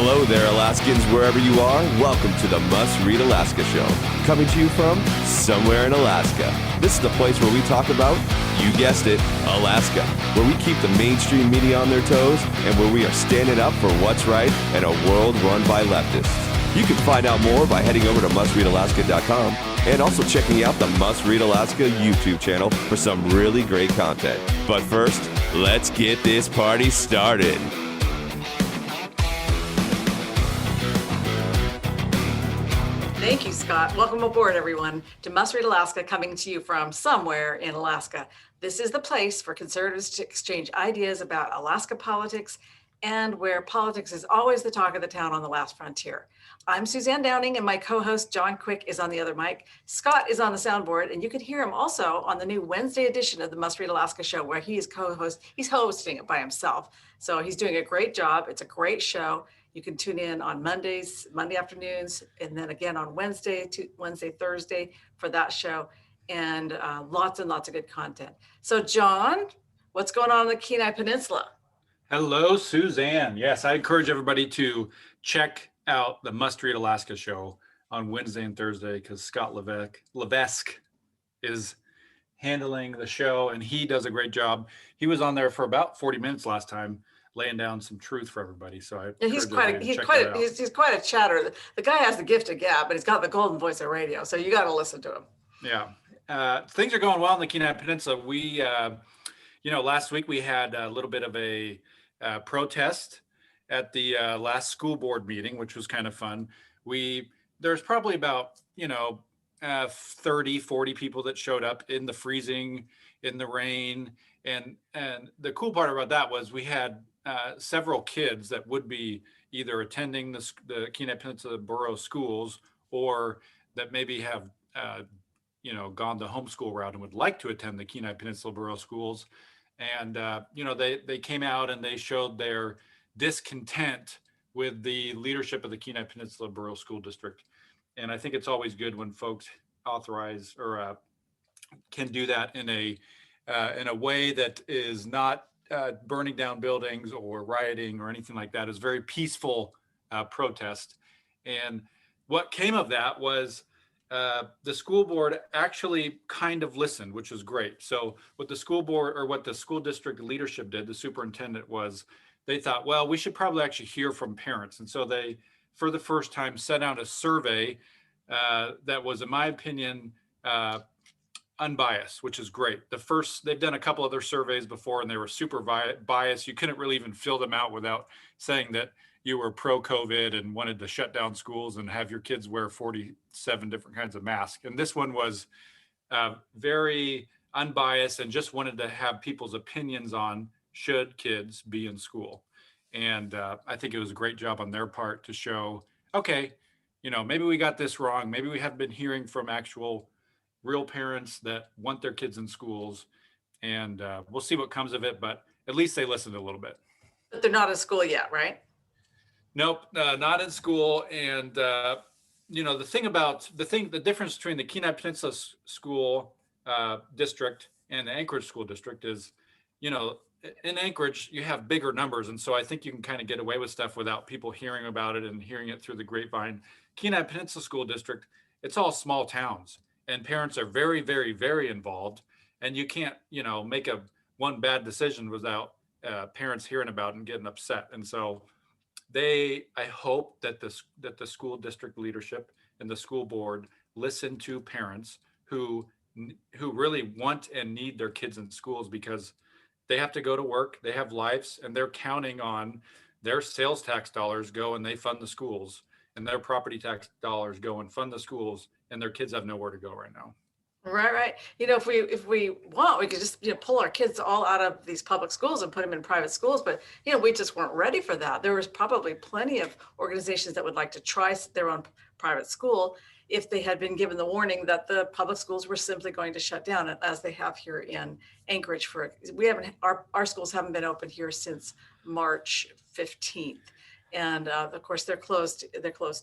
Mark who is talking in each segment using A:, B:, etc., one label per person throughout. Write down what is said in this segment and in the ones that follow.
A: Hello there, Alaskans, wherever you are. Welcome to the Must Read Alaska Show, coming to you from somewhere in Alaska. This is the place where we talk about, you guessed it, Alaska, where we keep the mainstream media on their toes and where we are standing up for what's right in a world run by leftists. You can find out more by heading over to mustreadalaska.com and also checking out the Must Read Alaska YouTube channel for some really great content. But first, let's get this party started.
B: Thank you, Scott. Welcome aboard, everyone, to Must Read Alaska, coming to you from somewhere in Alaska. This is the place for conservatives to exchange ideas about Alaska politics and where politics is always the talk of the town on the last frontier. I'm Suzanne Downing, and my co-host John Quick is on the other mic. Scott is on the soundboard, and you can hear him also on the new Wednesday edition of the Must Read Alaska show, where he is he's hosting it by himself. So he's doing a great job. It's a great show. You can tune in on Monday afternoons, and then again on Wednesday, Thursday for that show, and lots and lots of good content. So John, what's going on the Kenai Peninsula?
C: Hello, Suzanne. Yes, I encourage everybody to check out the Must Read Alaska show on Wednesday and Thursday because Scott Levesque is handling the show, and he does a great job. He was on there for about 40 minutes last time, laying down some truth for everybody. So
B: he's quite a chatter. The guy has the gift of gab, but he's got the golden voice of radio. So you got to listen to him.
C: Yeah, things are going well in the Kenai Peninsula. We, last week we had a little bit of a protest at the last school board meeting, which was kind of fun. There's probably about 30, 40 people that showed up in the freezing, in the rain, and the cool part about that was we had several kids that would be either attending the Kenai Peninsula Borough schools or that maybe have gone the homeschool route and would like to attend the Kenai Peninsula Borough schools. And they came out and they showed their discontent with the leadership of the Kenai Peninsula Borough School District. And I think it's always good when folks authorize or can do that in a way that is not burning down buildings or rioting or anything like that. It's very peaceful protest. And what came of that was the school board actually kind of listened, which was great. So what the school board or what the school district leadership did, the superintendent, was they thought, well, we should probably actually hear from parents. And so they, for the first time, sent out a survey that was, in my opinion, unbiased, which is great. They've done a couple other surveys before and they were super biased. You couldn't really even fill them out without saying that you were pro-COVID and wanted to shut down schools and have your kids wear 47 different kinds of masks. And this one was very unbiased and just wanted to have people's opinions on should kids be in school. And I think it was a great job on their part to show, okay, maybe we got this wrong. Maybe we haven't been hearing from actual real parents that want their kids in schools, and we'll see what comes of it, but at least they listened a little bit.
B: But they're not in school yet, right?
C: Nope, not in school. And the difference between the Kenai Peninsula School District and the Anchorage School District is, in Anchorage, you have bigger numbers. And so I think you can kind of get away with stuff without people hearing about it and hearing it through the grapevine. Kenai Peninsula School District, it's all small towns. And parents are very, very, very involved. And you can't, make one bad decision without parents hearing about it and getting upset. And so I hope that the school district leadership and the school board listen to parents who really want and need their kids in schools because they have to go to work, they have lives, and they're counting on their sales tax dollars go and they fund the schools, and their property tax dollars go and fund the schools, and their kids have nowhere to go right now.
B: Right. If we want, we could just pull our kids all out of these public schools and put them in private schools. But we just weren't ready for that. There was probably plenty of organizations that would like to try their own private school if they had been given the warning that the public schools were simply going to shut down, as they have here in Anchorage. Our schools haven't been open here since March 15th. And of course, they're closed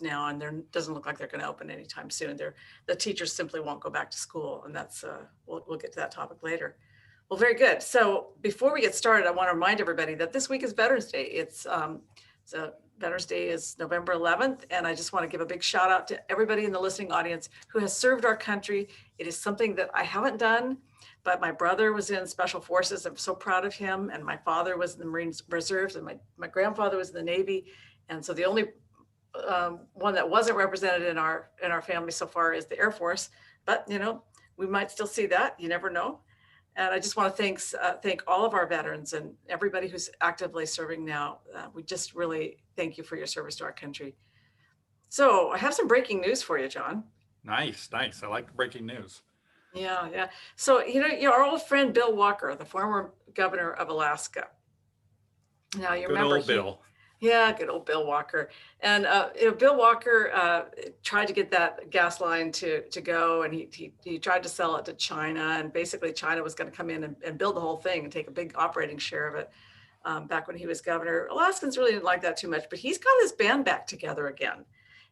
B: now, and there doesn't look like they're going to open anytime soon. The teachers simply won't go back to school, and that's we'll get to that topic later. Well, very good. So before we get started, I want to remind everybody that this week is Veterans Day. It's Veterans Day is November 11th, and I just want to give a big shout out to everybody in the listening audience who has served our country. It is something that I haven't done, but my brother was in Special Forces. I'm so proud of him. And my father was in the Marine Reserves, and my grandfather was in the Navy. And so the only one that wasn't represented in our family so far is the Air Force. But, you know, we might still see that. You never know. And I just want to thank all of our veterans and everybody who's actively serving now. We just really thank you for your service to our country. So I have some breaking news for you, John.
C: Nice. I like breaking news.
B: Yeah. So, our old friend Bill Walker, the former governor of Alaska. Now, you
C: Good
B: remember
C: old Bill.
B: Yeah, good old Bill Walker. And Bill Walker tried to get that gas line to go, and he tried to sell it to China, and basically China was going to come in and build the whole thing and take a big operating share of it back when he was governor. Alaskans really didn't like that too much, but he's got his band back together again.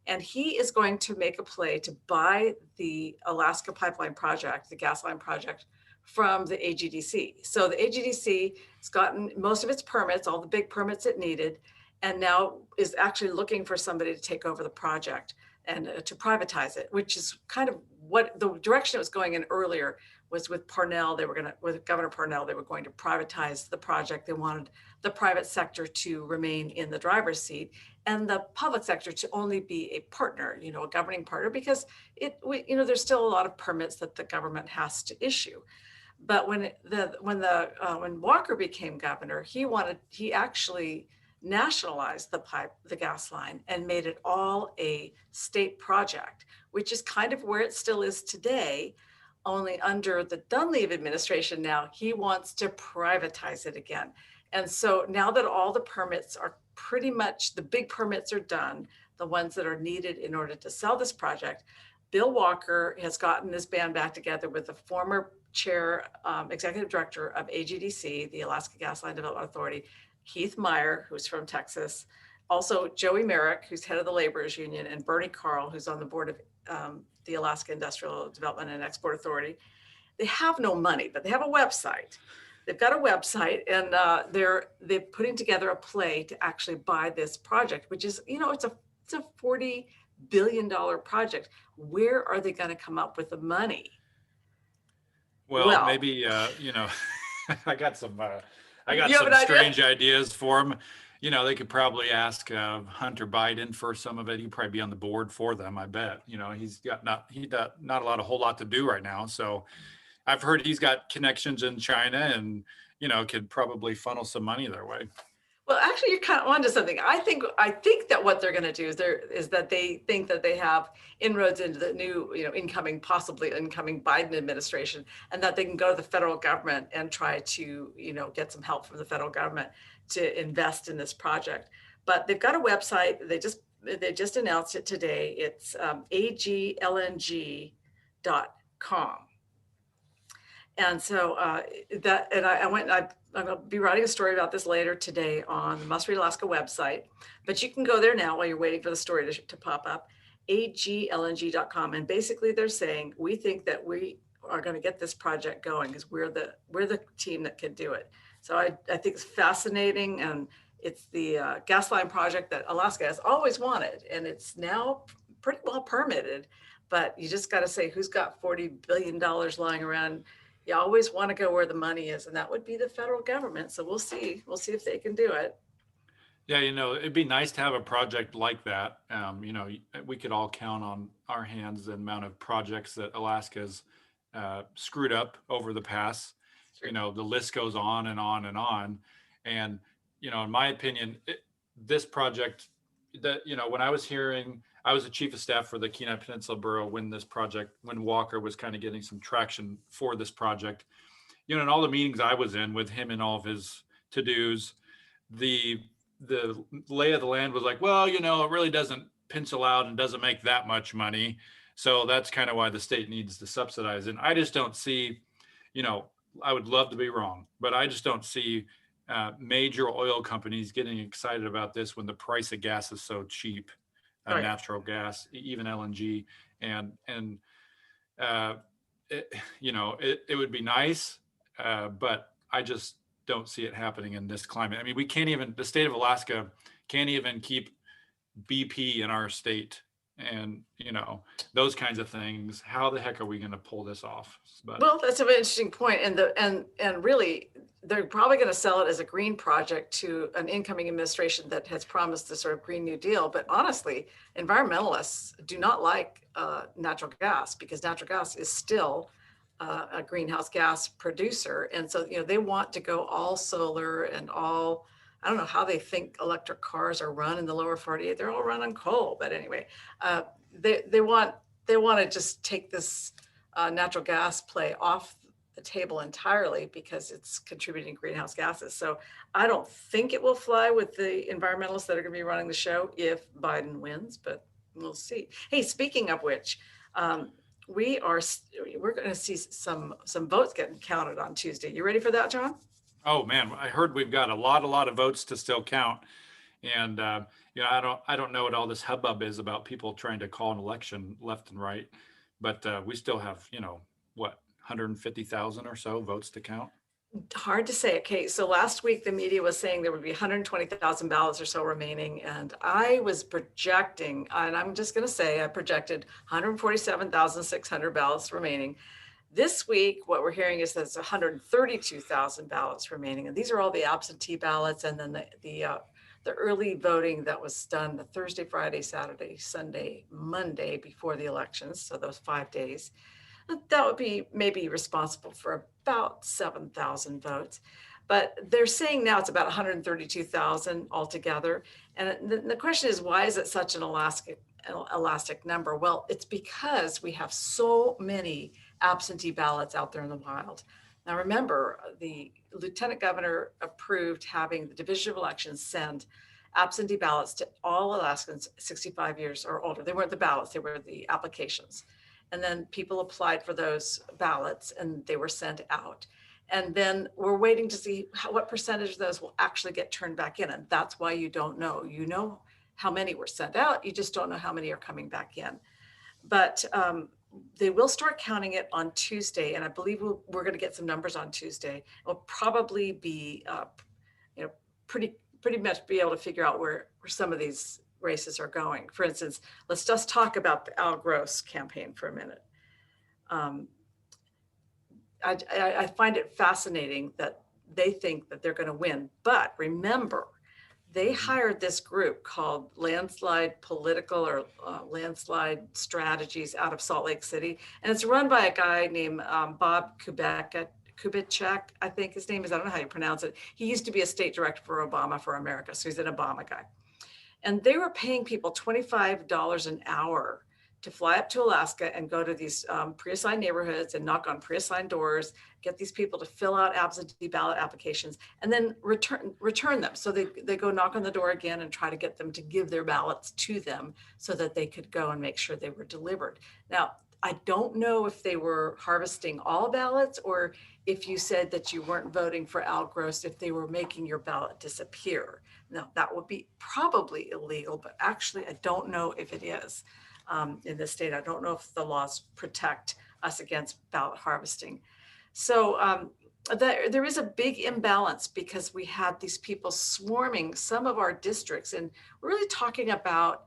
B: And he is going to make a play to buy the Alaska Pipeline Project, the gas line project, from the AGDC. So the AGDC has gotten most of its permits, all the big permits it needed, and now is actually looking for somebody to take over the project and to privatize it, which is kind of what the direction it was going in earlier was with Parnell. With Governor Parnell, they were going to privatize the project. They wanted the private sector to remain in the driver's seat and the public sector to only be a partner, a governing partner, because there's still a lot of permits that the government has to issue. But when Walker became governor, he actually nationalized the gas line and made it all a state project, which is kind of where it still is today. Only under the Dunleavy administration now, he wants to privatize it again. And so now that all the permits are pretty much, the big permits are done, the ones that are needed in order to sell this project, Bill Walker has gotten his band back together with the former chair, executive director of AGDC, the Alaska Gas Line Development Authority, Keith Meyer, who's from Texas, also Joey Merrick, who's head of the Laborers Union, and Bernie Carl, who's on the board of the Alaska Industrial Development and Export Authority. They have no money, but they have a website. They've got a website, and they're putting together a play to actually buy this project, which is, it's a $40 billion project. Where are they going to come up with the money?
C: Well, maybe I got some strange ideas for them. They could probably ask Hunter Biden for some of it. He'd probably be on the board for them, I bet. He's got not a whole lot to do right now. So I've heard he's got connections in China and, could probably funnel some money their way.
B: Well, actually, you're kind of onto something. I think that what they're going to do is that they think that they have inroads into the new, possibly incoming Biden administration, and that they can go to the federal government and try to, get some help from the federal government to invest in this project. But they've got a website. They just announced it today. It's aglng.com. And so I'm going to be writing a story about this later today on the Must Read Alaska website, but you can go there now while you're waiting for the story to pop up, aglng.com. And basically they're saying, we think that we are going to get this project going because we're the team that can do it. So I think it's fascinating, and it's the gas line project that Alaska has always wanted, and it's now pretty well permitted, but you just got to say, who's got $40 billion lying around? You always want to go where the money is, and that would be the federal government. So we'll see if they can do it.
C: Yeah, it'd be nice to have a project like that. We could all count on our hands the amount of projects that Alaska's screwed up over the past. Sure. The list goes on and on and on. And, in my opinion, this project that, when I was the chief of staff for the Kenai Peninsula Borough when Walker was kind of getting some traction for this project, in all the meetings I was in with him and all of his to-dos, the lay of the land was like, well, it really doesn't pencil out and doesn't make that much money. So that's kind of why the state needs to subsidize it. And I just don't see, I would love to be wrong, but I just don't see major oil companies getting excited about this when the price of gas is so cheap. Right. Natural gas, even LNG, and it would be nice, but I just don't see it happening in this climate. I mean, the state of Alaska can't even keep BP in our state, and those kinds of things. How the heck are we going to pull this off? But
B: Well, that's an interesting point. And really, they're probably going to sell it as a green project to an incoming administration that has promised the sort of Green New Deal. But honestly, environmentalists do not like natural gas, because natural gas is still a greenhouse gas producer. And so, they want to go all solar and all, I don't know how they think electric cars are run in the lower 48. They're all run on coal. But anyway, they want to just take this natural gas play off the table entirely because it's contributing greenhouse gases. So I don't think it will fly with the environmentalists that are going to be running the show if Biden wins, but we'll see. Hey, speaking of which, we're going to see some votes getting counted on Tuesday. You ready for that, John?
C: oh man, I heard we've got a lot of votes to still count, and I don't know what all this hubbub is about people trying to call an election left and right, but we still have what, 150,000 or so votes to count.
B: Hard to say. Okay, so last week the media was saying there would be 120,000 ballots or so remaining, and I was projecting, and I'm just going to say I projected 147,600 ballots remaining. This week, what we're hearing is there's 132,000 ballots remaining, and these are all the absentee ballots, and then the early voting that was done the Thursday, Friday, Saturday, Sunday, Monday before the elections. So those 5 days. That would be maybe responsible for about 7,000 votes. But they're saying now it's about 132,000 altogether. And the question is, why is it such an elastic number? Well, it's because we have so many absentee ballots out there in the wild. Now, remember, the lieutenant governor approved having the Division of Elections send absentee ballots to all Alaskans 65 years or older. They weren't the ballots, they were the applications. And then people applied for those ballots and they were sent out. And then we're waiting to see what percentage of those will actually get turned back in. And that's why you don't know. You know how many were sent out, you just don't know how many are coming back in. But they will start counting it on Tuesday. And I believe we're going to get some numbers on Tuesday. It'll probably be pretty much be able to figure out where some of these races are going. For instance, let's just talk about the Al Gross campaign for a minute. I find it fascinating that they think that they're going to win. But remember, they hired this group called Landslide Political or Landslide Strategies out of Salt Lake City. And it's run by a guy named Bob Kubitschek, I think his name is. I don't know how you pronounce it. He used to be a state director for Obama for America. So he's an Obama guy. And they were paying people $25 an hour to fly up to Alaska and go to these pre-assigned neighborhoods and knock on pre-assigned doors, get these people to fill out absentee ballot applications, and then return them. So they go knock on the door again and try to get them to give their ballots to them so that they could go and make sure they were delivered. Now, I don't know if they were harvesting all ballots or if you said that you weren't voting for Al Gross, if they were making your ballot disappear. Now, that would be probably illegal, but actually, I don't know if it is in this state. I don't know if the laws protect us against ballot harvesting. So there is a big imbalance because we had these people swarming some of our districts, and we're really talking about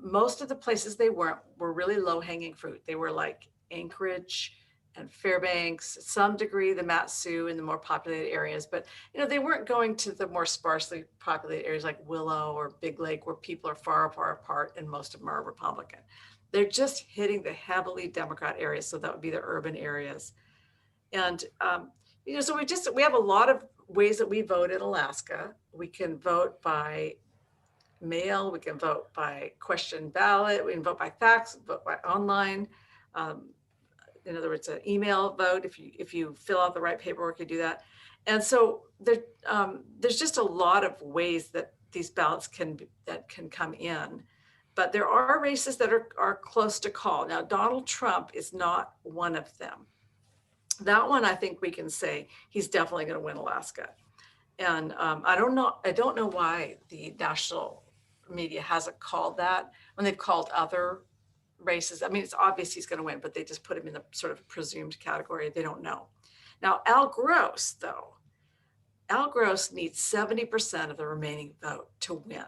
B: most of the places they were really low-hanging fruit. They were like Anchorage and Fairbanks, to some degree the Mat-Su in the more populated areas, but they weren't going to the more sparsely populated areas like Willow or Big Lake, where people are far apart and most of them are Republican. They're just hitting the heavily Democrat areas, so that would be the urban areas. And so we have a lot of ways that we vote in Alaska. We can vote by mail, we can vote by question ballot, we can vote by fax, vote by online. In other words, an email vote. If you fill out the right paperwork, you do that. And so there's just a lot of ways that these ballots can come in. But there are races that are close to call. Now, Donald Trump is not one of them. That one, I think we can say he's definitely going to win Alaska. And I don't know why the national media hasn't called that when they've called other races. I mean, it's obvious he's going to win, but they just put him in the sort of presumed category. They don't know. Now, Al Gross, though, Al Gross needs 70% of the remaining vote to win.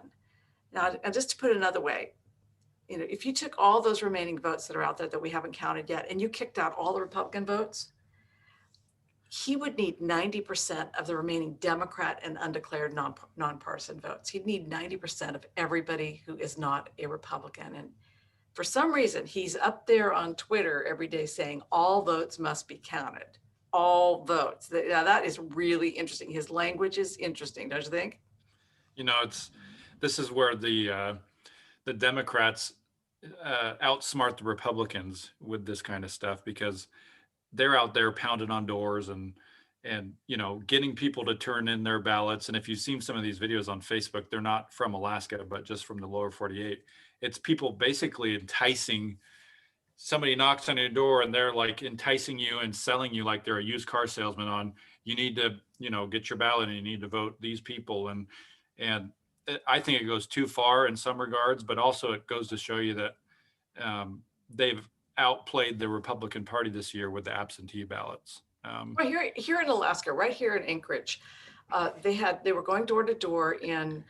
B: Now, and just to put it another way, if you took all those remaining votes that are out there that we haven't counted yet, and you kicked out all the Republican votes, he would need 90% of the remaining Democrat and undeclared nonpartisan votes. He'd need 90% of everybody who is not a Republican. And for some reason, he's up there on Twitter every day saying all votes must be counted. All votes. Now, that is really interesting. His language is interesting, don't you think?
C: This is where the Democrats outsmart the Republicans with this kind of stuff, because they're out there pounding on doors and getting people to turn in their ballots. And if you've seen some of these videos on Facebook, they're not from Alaska, but just from the lower 48. It's people basically enticing. Somebody knocks on your door and they're like enticing you and selling you like they're a used car salesman on, you need to, get your ballot and you need to vote these people. And I think it goes too far in some regards, but also it goes to show you that they've outplayed the Republican Party this year with the absentee ballots.
B: Well, here in Alaska, right here in Anchorage, they were going door to door in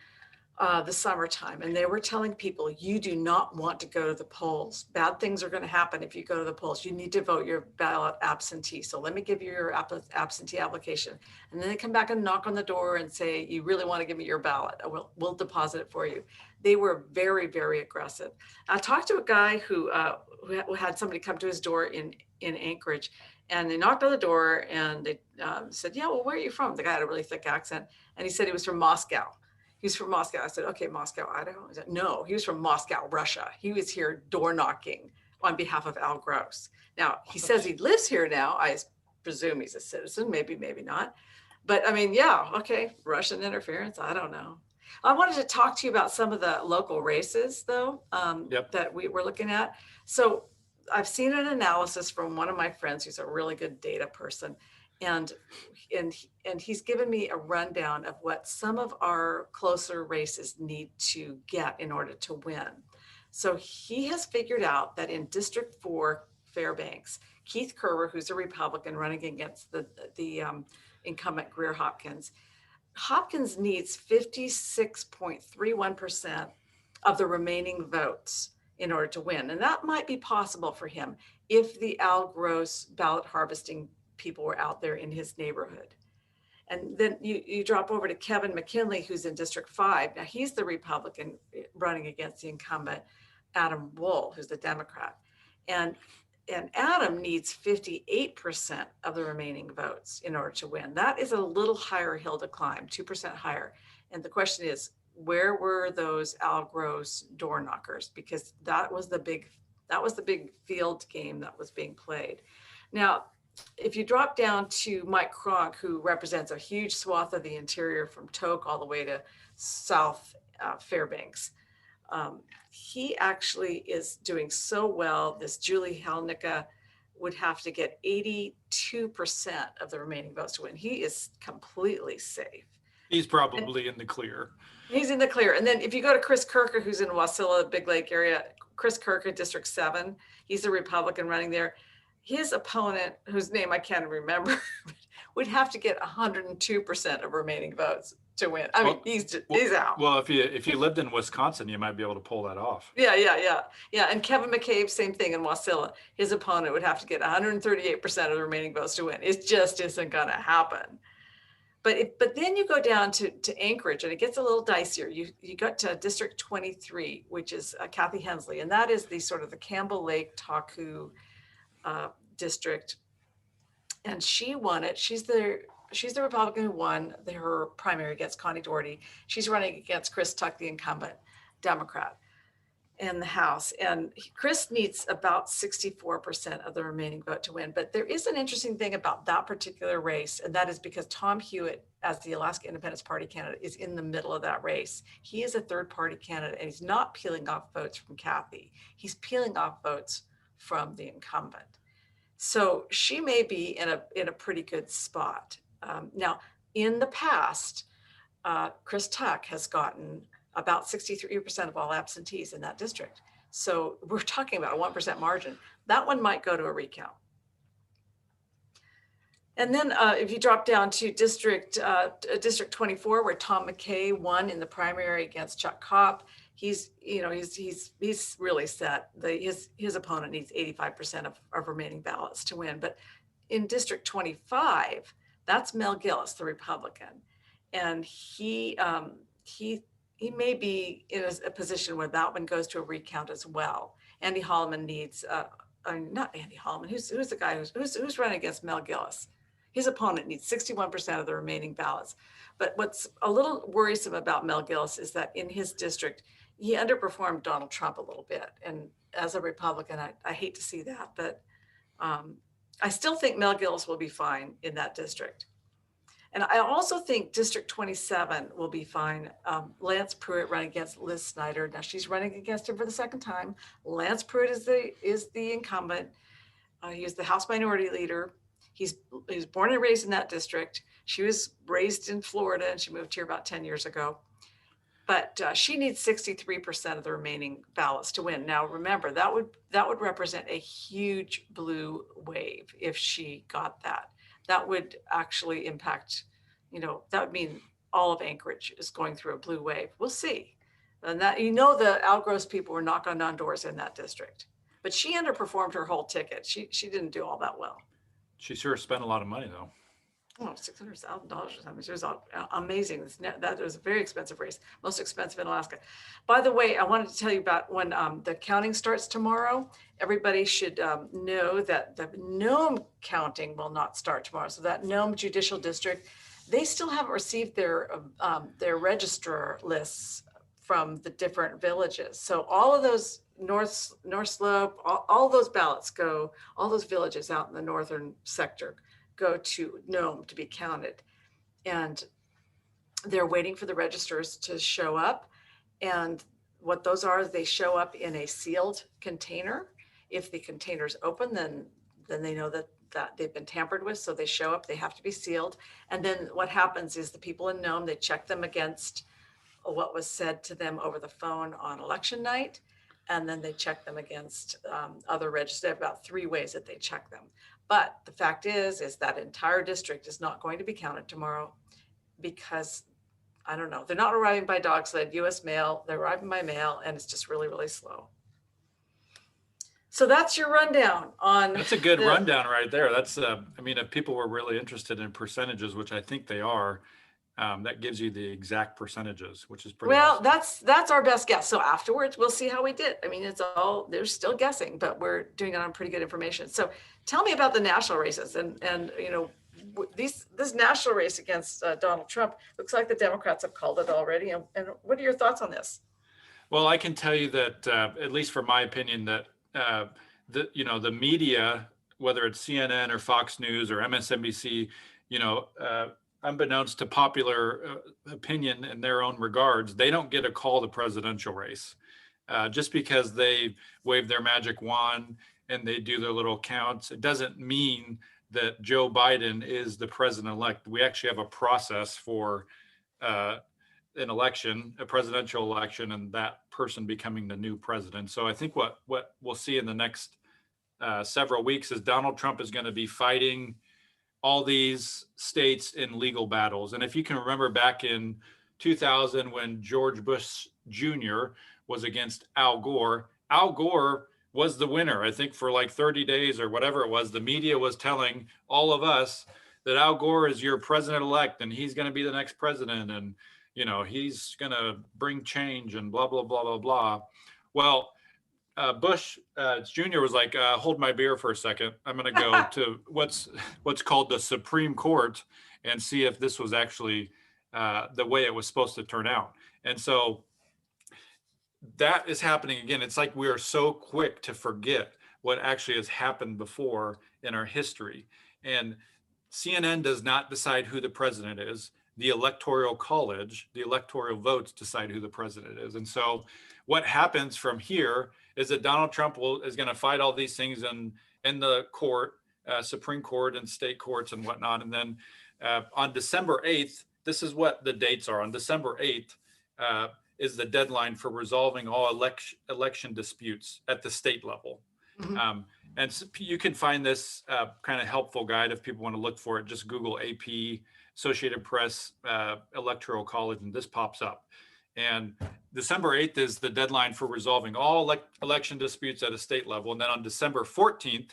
B: the summertime, and they were telling people, you do not want to go to the polls. Bad things are going to happen if you go to the polls. You need to vote your ballot absentee. So let me give you your absentee application. And then they come back and knock on the door and say, you really want to give me your ballot? We'll deposit it for you. They were very, very aggressive. I talked to a guy who had somebody come to his door in Anchorage, and they knocked on the door and they said, yeah, well, where are you from? The guy had a really thick accent, and he said he was from Moscow. He was from Moscow. I said, okay, Moscow, Idaho. He said, no, he was from Moscow, Russia. He was here door knocking on behalf of Al Gross. Now, he says he lives here now. I presume he's a citizen, maybe not. But I mean, yeah, okay, Russian interference, I don't know. I wanted to talk to you about some of the local races, though, that we were looking at. So I've seen an analysis from one of my friends who's a really good data person. And he's given me a rundown of what some of our closer races need to get in order to win. So he has figured out that in District 4, Fairbanks, Keith Kerber, who's a Republican running against the incumbent Greer Hopkins needs 56.31% of the remaining votes in order to win. And that might be possible for him if the Al Gross ballot harvesting people were out there in his neighborhood. And then you drop over to Kevin McKinley, who's in District 5. Now he's the Republican running against the incumbent Adam Wool, who's the Democrat. And Adam needs 58% of the remaining votes in order to win. That is a little higher hill to climb, 2% higher. And the question is, where were those Al Gross door knockers? Because that was the big field game that was being played. Now, if you drop down to Mike Cronk, who represents a huge swath of the interior from Tok all the way to South Fairbanks, he actually is doing so well. This Julie Helnicka would have to get 82% of the remaining votes to win. He is completely safe.
C: He's probably in the clear.
B: He's in the clear. And then if you go to Chris Kirker, who's in Wasilla, Big Lake area, Chris Kirker, District 7, he's a Republican running there. His opponent, whose name I can't remember, would have to get 102% of remaining votes to win. I mean, he's out.
C: Well, if you lived in Wisconsin, you might be able to pull that off.
B: Yeah. And Kevin McCabe, same thing in Wasilla. His opponent would have to get 138% of the remaining votes to win. It just isn't going to happen. But then you go down to Anchorage, and it gets a little dicier. You got to District 23, which is Kathy Hensley, and that is the sort of the Campbell Lake Taku district, and she won it. She's the Republican who won her primary against Connie Doherty. She's running against Chris Tuck, the incumbent Democrat, in the House. And Chris needs about 64% of the remaining vote to win. But there is an interesting thing about that particular race, and that is because Tom Hewitt, as the Alaska Independence Party candidate, is in the middle of that race. He is a third-party candidate, and he's not peeling off votes from Kathy. He's peeling off votes from the incumbent. So she may be in a pretty good spot. Now, in the past, Chris Tuck has gotten about 63% of all absentees in that district. So we're talking about a 1% margin. That one might go to a recount. And then if you drop down to District 24, where Tom McKay won in the primary against Chuck Kopp, he's really set. His opponent needs 85% of remaining ballots to win. But in District 25, that's Mel Gillis, the Republican, and he may be in a position where that one goes to a recount as well. Andy Holloman needs, not Andy Holloman. Who's the guy who's running against Mel Gillis? His opponent needs 61% of the remaining ballots. But what's a little worrisome about Mel Gillis is that in his district, he underperformed Donald Trump a little bit. And as a Republican, I hate to see that, but I still think Mel Gillis will be fine in that district. And I also think District 27 will be fine. Lance Pruitt running against Liz Snyder. Now she's running against him for the second time. Lance Pruitt is the incumbent. He is the House Minority Leader. He's born and raised in that district. She was raised in Florida and she moved here about 10 years ago. But she needs 63% of the remaining ballots to win. Now, remember, that would represent a huge blue wave if she got that. That would actually impact, that would mean all of Anchorage is going through a blue wave. We'll see. And that, the outgross people were knocking on doors in that district. But she underperformed her whole ticket. She didn't do all that well.
C: She sure spent a lot of money, though.
B: Oh, $600,000 or something. It was amazing. That was a very expensive race, most expensive in Alaska. By the way, I wanted to tell you about when the counting starts tomorrow. Everybody should know that the Nome counting will not start tomorrow. So that Nome Judicial District, they still haven't received their registrar lists from the different villages. So all of those North Slope, all those ballots go, all those villages out in the northern sector go to Nome to be counted. And they're waiting for the registers to show up. And what those are, they show up in a sealed container. If the container's open, then they know that they've been tampered with. So they show up, they have to be sealed. And then what happens is the people in Nome, they check them against what was said to them over the phone on election night. And then they check them against other registers. They have about 3 ways that they check them. But the fact is that entire district is not going to be counted tomorrow because, I don't know, they're not arriving by dog sled, US mail, they're arriving by mail, and it's just really, really slow. So that's your rundown on.
C: That's a good rundown right there. That's, if people were really interested in percentages, which I think they are, that gives you the exact percentages, which is pretty awesome.
B: That's our best guess. So afterwards, we'll see how we did. They're still guessing, but we're doing it on pretty good information. So tell me about the national races and this national race against Donald Trump. Looks like the Democrats have called it already. And what are your thoughts on this?
C: Well, I can tell you that, at least from my opinion, that the media, whether it's CNN or Fox News or MSNBC, unbeknownst to popular opinion in their own regards, they don't get to call the presidential race. Just because they wave their magic wand and they do their little counts, it doesn't mean that Joe Biden is the president-elect. We actually have a process for an election, a presidential election, and that person becoming the new president. So I think what we'll see in the next several weeks is Donald Trump is going to be fighting all these states in legal battles. And if you can remember back in 2000 when George Bush Jr. was against Al Gore was the winner. I think for like 30 days or whatever it was, the media was telling all of us that Al Gore is your president-elect and he's going to be the next president and, he's going to bring change and blah, blah, blah, blah, blah. Well, Bush Jr. was like, hold my beer for a second. I'm going to go to what's called the Supreme Court and see if this was actually the way it was supposed to turn out. And so that is happening again. It's like we are so quick to forget what actually has happened before in our history. And CNN does not decide who the president is. The Electoral College, the electoral votes decide who the president is. And so what happens from here is that Donald Trump is going to fight all these things in the court, Supreme Court and state courts and whatnot. And then on December 8th, this is what the dates are. On December 8th is the deadline for resolving all election disputes at the state level. Mm-hmm. And so you can find this kind of helpful guide if people want to look for it. Just Google AP, Associated Press, Electoral College, and this pops up. And December 8th is the deadline for resolving all election disputes at a state level. And then on December 14th,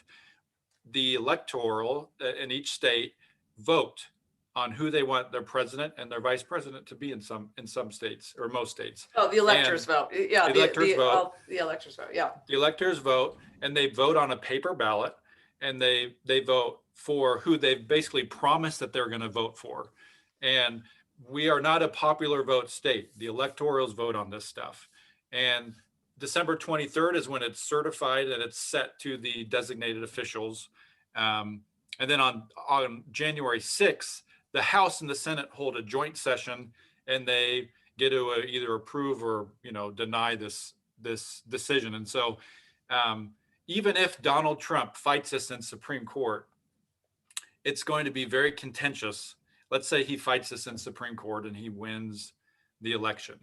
C: the electoral in each state vote on who they want their president and their vice president to be in some states, or most states.
B: Oh, the electors vote. Yeah,
C: the electors vote.
B: The electors vote. Yeah.
C: The electors vote, and they vote on a paper ballot, and they vote for who they've basically promised that they're going to vote for. And we are not a popular vote state. The electorals vote on this stuff. And December 23rd is when it's certified and it's set to the designated officials. And then on January 6th, the House and the Senate hold a joint session, and they get to either approve or deny this decision. And so even if Donald Trump fights this in Supreme Court, it's going to be very contentious. Let's say he fights this in Supreme Court and he wins the election.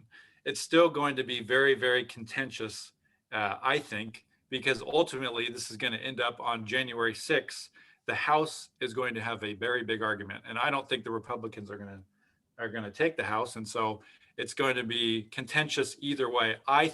C: It's still going to be very, very contentious, I think, because ultimately this is going to end up on January 6th. The House is going to have a very big argument, and I don't think the Republicans are going to take the House, and so it's going to be contentious either way. I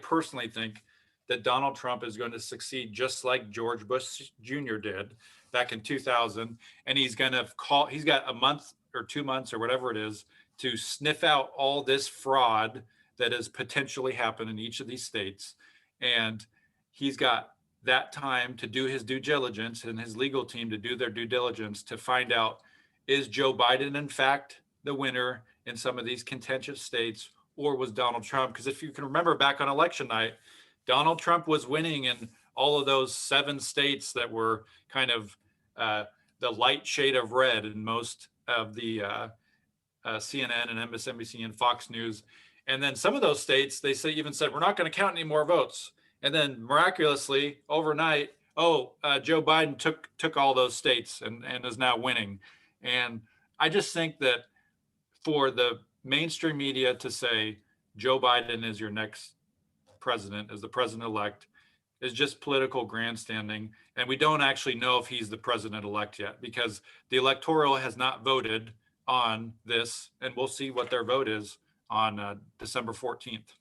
C: personally think that Donald Trump is going to succeed just like George Bush Jr. did back in 2000, and he's got a month or 2 months or whatever it is to sniff out all this fraud that has potentially happened in each of these states, and he's got that time to do his due diligence and his legal team to do their due diligence to find out, is Joe Biden in fact the winner in some of these contentious states, or was Donald Trump? Because if you can remember back on election night, Donald Trump was winning in all of those 7 states that were kind of the light shade of red in most of the CNN and MSNBC and Fox News. And then some of those states, they even said, we're not going to count any more votes. And then miraculously, overnight, Joe Biden took all those states and is now winning. And I just think that for the mainstream media to say Joe Biden is your next president, is the president-elect, is just political grandstanding. And we don't actually know if he's the president-elect yet, because the electoral has not voted on this, and we'll see what their vote is on December 14th.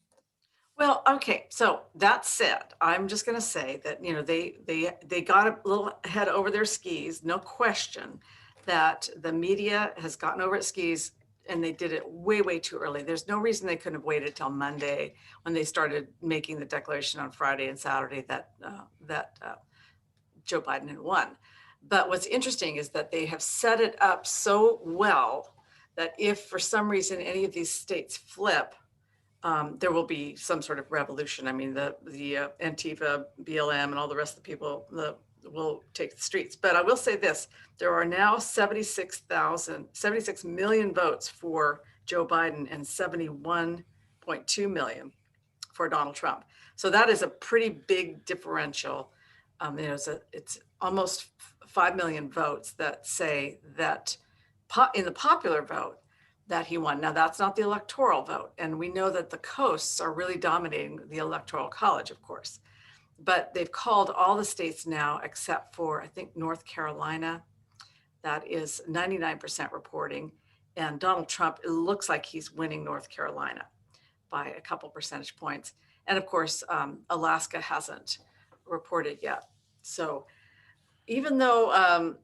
B: Well, okay. So that said, I'm just going to say that, they got a little head over their skis. No question that the media has gotten over its skis, and they did it way, way too early. There's no reason they couldn't have waited till Monday when they started making the declaration on Friday and Saturday that Joe Biden had won. But what's interesting is that they have set it up so well that if for some reason any of these states flip, there will be some sort of revolution. I mean, the Antifa, BLM, and all the rest of the people will take the streets. But I will say this, there are now 76 million votes for Joe Biden and 71.2 million for Donald Trump. So that is a pretty big differential. It's almost 5 million votes that say that in the popular vote that he won. Now, that's not the electoral vote. And we know that the coasts are really dominating the electoral college, of course. But they've called all the states now, except for, I think, North Carolina. That is 99% reporting. And Donald Trump, it looks like he's winning North Carolina by a couple percentage points. And of course, Alaska hasn't reported yet. So even though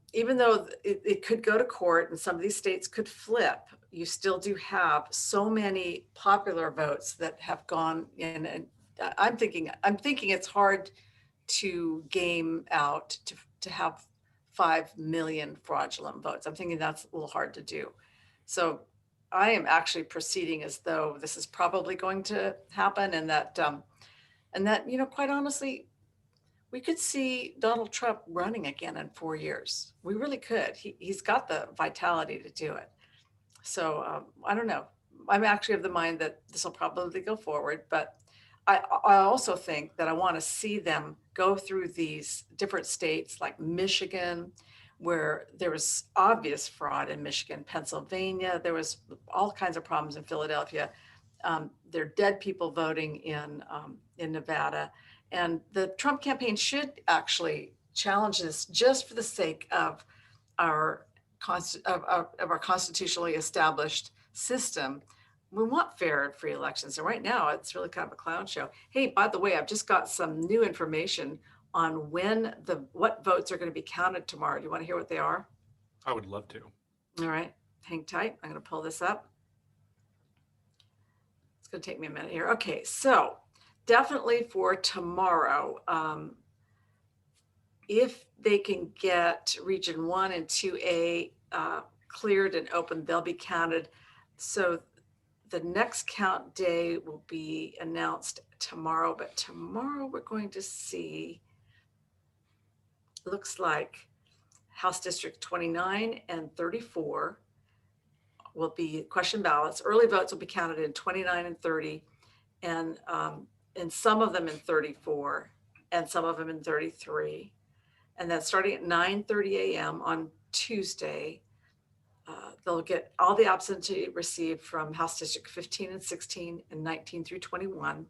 B: it could go to court and some of these states could flip, you still do have so many popular votes that have gone in. And I'm thinking it's hard to game out to have 5 million fraudulent votes. I'm thinking that's a little hard to do. So I am actually proceeding as though this is probably going to happen, and that quite honestly, we could see Donald Trump running again in 4 years. We really could. He's got the vitality to do it. So I don't know. I'm actually of the mind that this will probably go forward, but I also think that I want to see them go through these different states like Michigan, where there was obvious fraud in Michigan, Pennsylvania. There was all kinds of problems in Philadelphia. There are dead people voting in Nevada. And the Trump campaign should actually challenge this just for the sake of our of our constitutionally established system. We want fair and free elections. And right now it's really kind of a clown show. Hey, by the way, I've just got some new information on what votes are going to be counted tomorrow. Do you want to hear what they are?
C: I would love to.
B: All right, hang tight. I'm going to pull this up. It's going to take me a minute here. Okay, so definitely for tomorrow, if they can get Region 1 and 2A cleared and open, they'll be counted. So the next count day will be announced tomorrow, but tomorrow we're going to see, looks like House District 29 and 34 will be question ballots. Early votes will be counted in 29 and 30, and some of them in 34, and some of them in 33. And then starting at 9:30 a.m. on Tuesday, they'll get all the absentee received from House District 15 and 16 and 19 through 21.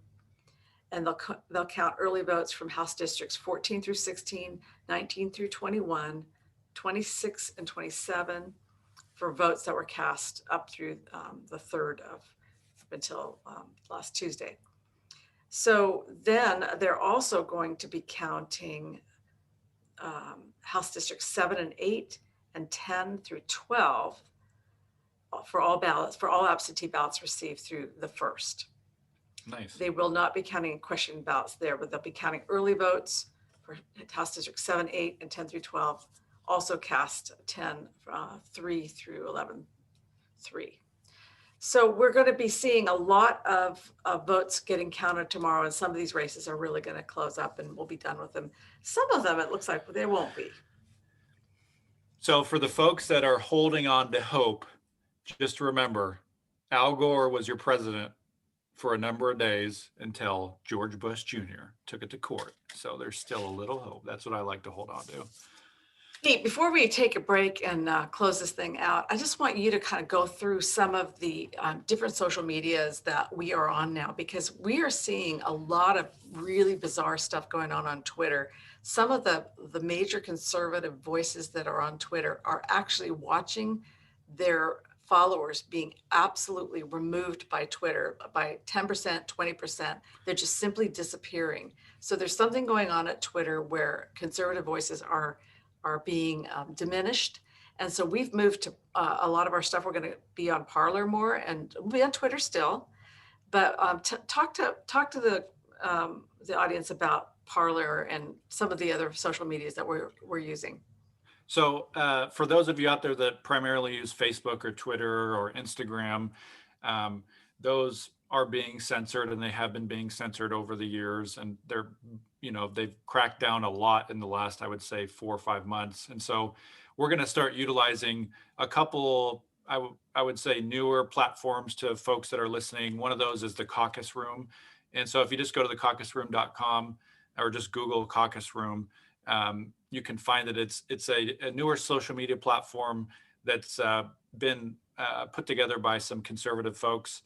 B: And they'll count early votes from House Districts 14 through 16, 19 through 21, 26 and 27 for votes that were cast up through the 3rd up until last Tuesday. So then they're also going to be counting House Districts 7 and 8 and 10 through 12 for all absentee ballots received through the 1st.
C: Nice.
B: They will not be counting question ballots there, but they'll be counting early votes for House District 7, 8, and 10 through 12, also cast 3 through 11, 3. So we're going to be seeing a lot of votes getting counted tomorrow, and some of these races are really going to close up and we'll be done with them. Some of them, it looks like they won't be.
C: So for the folks that are holding on to hope, just remember, Al Gore was your president for a number of days until George Bush Jr. took it to court. So there's still a little hope. That's what I like to hold on to.
B: Hey, before we take a break and close this thing out, I just want you to kind of go through some of the different social medias that we are on now, because we are seeing a lot of really bizarre stuff going on Twitter. Some of the major conservative voices that are on Twitter are actually watching their followers being absolutely removed by Twitter by 10%, 20%. They're just simply disappearing. So there's something going on at Twitter where conservative voices are being diminished. And so we've moved to a lot of our stuff. We're going to be on Parler more, and we'll be on Twitter still. But talk to the audience about Parler and some of the other social medias that we're using.
C: So for those of you out there that primarily use Facebook or Twitter or Instagram, those are being censored, and they have been being censored over the years. And they've cracked down a lot in the last, I would say, 4 or 5 months. And so we're going to start utilizing a couple, I would say, newer platforms to folks that are listening. One of those is the Caucus Room. And so if you just go to thecaucusroom.com or just Google Caucus Room, you can find that it's a newer social media platform that's been put together by some conservative folks.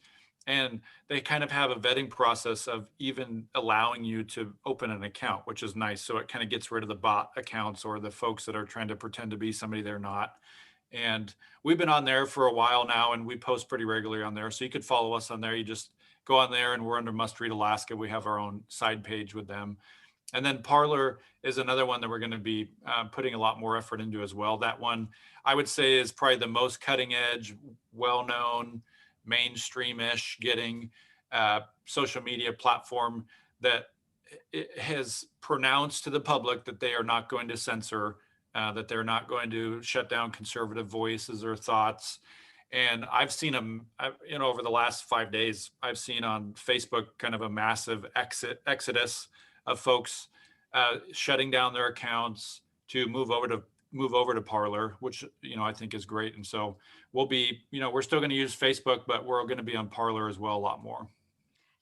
C: And they kind of have a vetting process of even allowing you to open an account, which is nice. So it kind of gets rid of the bot accounts or the folks that are trying to pretend to be somebody they're not. And we've been on there for a while now, and we post pretty regularly on there. So you could follow us on there. You just go on there, and we're under Must Read Alaska. We have our own side page with them. And then Parler is another one that we're going to be putting a lot more effort into as well. That one, I would say, is probably the most cutting edge, well-known, mainstream-ish getting social media platform that it has pronounced to the public that they are not going to censor, that they're not going to shut down conservative voices or thoughts. And I've seen them, over the last 5 days, I've seen on Facebook kind of a massive exodus of folks shutting down their accounts to move over to Parler, which, I think is great. And so we'll be, we're still going to use Facebook, but we're going to be on Parler as well a lot more.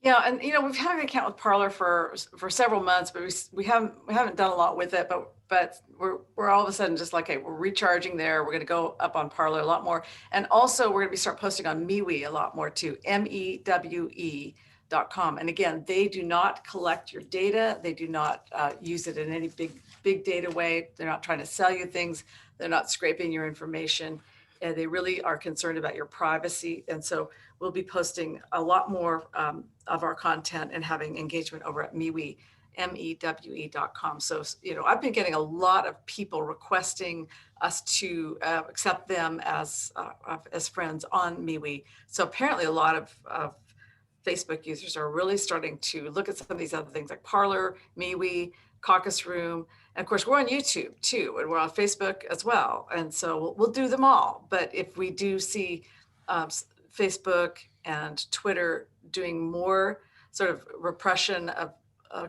B: Yeah, and we've had an account with Parler for several months, but we haven't done a lot with it. But we're all of a sudden just like, hey, we're recharging there. We're going to go up on Parler a lot more, and also we're going to start posting on MeWe a lot more too. MEWE. reelection.com. And again, they do not collect your data. They do not use it in any big data way. They're not trying to sell you things. They're not scraping your information. And they really are concerned about your privacy. And so we'll be posting a lot more of our content and having engagement over at MeWe, MEWE.com. So, I've been getting a lot of people requesting us to accept them as friends on MeWe. So apparently a lot of Facebook users are really starting to look at some of these other things like Parler, MeWe, Caucus Room. And of course, we're on YouTube too, and we're on Facebook as well. And so we'll do them all. But if we do see Facebook and Twitter doing more sort of repression of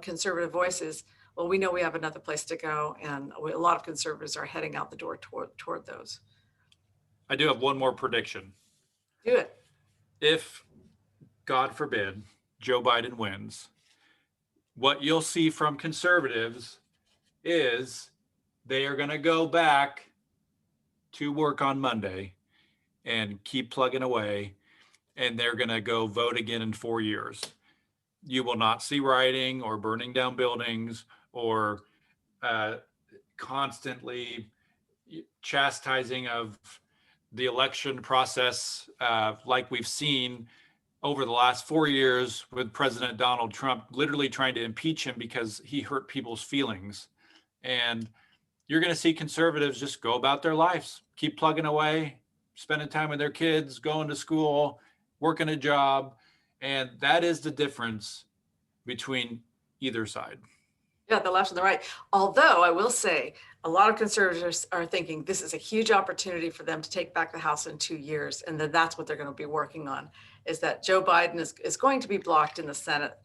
B: conservative voices, well, we know we have another place to go. And a lot of conservatives are heading out the door toward those.
C: I do have one more prediction.
B: Do it.
C: If, God forbid, Joe Biden wins, what you'll see from conservatives is they are going to go back to work on Monday and keep plugging away, and they're going to go vote again in 4 years. You will not see rioting or burning down buildings or constantly chastising of the election process like we've seen over the last 4 years with President Donald Trump literally trying to impeach him because he hurt people's feelings. And you're going to see conservatives just go about their lives, keep plugging away, spending time with their kids, going to school, working a job. And that is the difference between either side.
B: Yeah, the left and the right. Although I will say a lot of conservatives are thinking this is a huge opportunity for them to take back the House in 2 years. And that's what they're going to be working on, is that Joe Biden is going to be blocked in the Senate.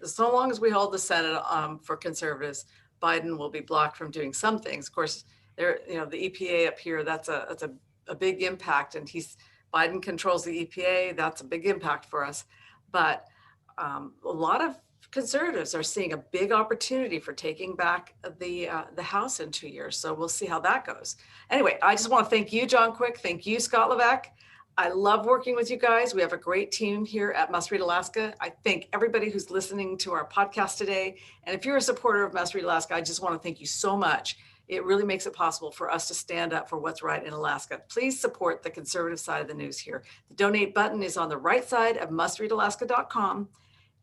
B: So long as we hold the Senate for conservatives, Biden will be blocked from doing some things. Of course, the EPA up here, that's a big impact. And Biden controls the EPA. That's a big impact for us. But a lot of conservatives are seeing a big opportunity for taking back the House in 2 years. So we'll see how that goes. Anyway, I just want to thank you, John Quick. Thank you, Scott Levesque. I love working with you guys. We have a great team here at Must Read Alaska. I thank everybody who's listening to our podcast today. And if you're a supporter of Must Read Alaska, I just want to thank you so much. It really makes it possible for us to stand up for what's right in Alaska. Please support the conservative side of the news here. The donate button is on the right side of mustreadalaska.com.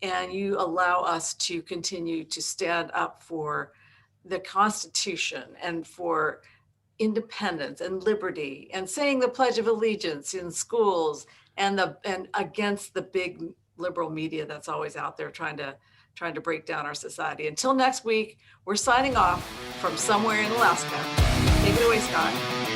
B: And you allow us to continue to stand up for the Constitution and for independence and liberty and saying the Pledge of Allegiance in schools and against the big liberal media that's always out there trying to break down our society. Until next week, we're signing off from somewhere in Alaska. Take it away, Scott.